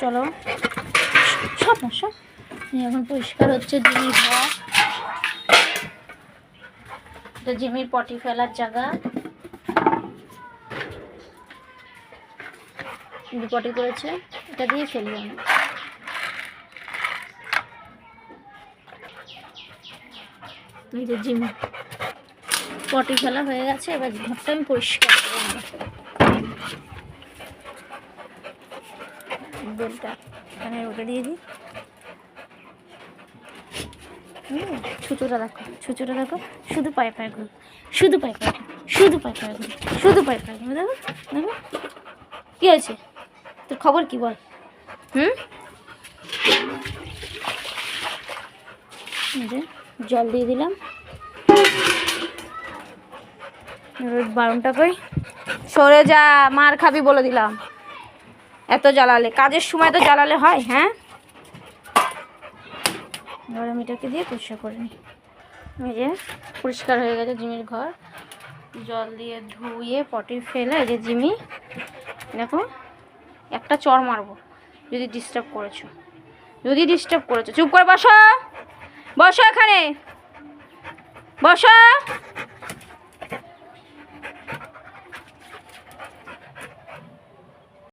চলো সব না সব এখন পরিষ্কার হচ্ছে জিমির ঘর। এটা জিমির পটি ফেলার জায়গা। পটি করেছে, এটা দিয়ে ফেলি আমি। এই যে জিমি পটি ফেলা হয়ে গেছে, এবার ঘরটা আমি পরিষ্কার করব। বেলটা এখানে ওটা দিয়ে দিই। ছুঁচোটা দেখো, ছুঁচোটা দেখো, শুধু পায়ে পায়ে ঘুর, শুধু পায়ে পায়ে ঘুর, শুধু পায়ে পায়ে ঘুর, শুধু পায়ে পায়ে ঘুর। দেখো দেখো কী হয়েছে, তোর খবর কি বল? জল দিয়ে দিলাম। বারণটা কই, সরে যা, মার খাবি বলে দিলাম। এত জ্বালালে, কাজের সময় তো জ্বালালে হয়? হ্যাঁ, এবার আমি এটাকে দিয়ে পরিষ্কার করে নিই। এই যে পরিষ্কার হয়ে গেছে জিমির ঘর, জল দিয়ে ধুয়ে পটি ফেলে। এই যে জিমি, দেখো একটা চড় মারবো যদি ডিস্টার্ব করেছো, যদি ডিস্টার্ব করেছো। চুপ করে বসো, বসো, এখানে বসো।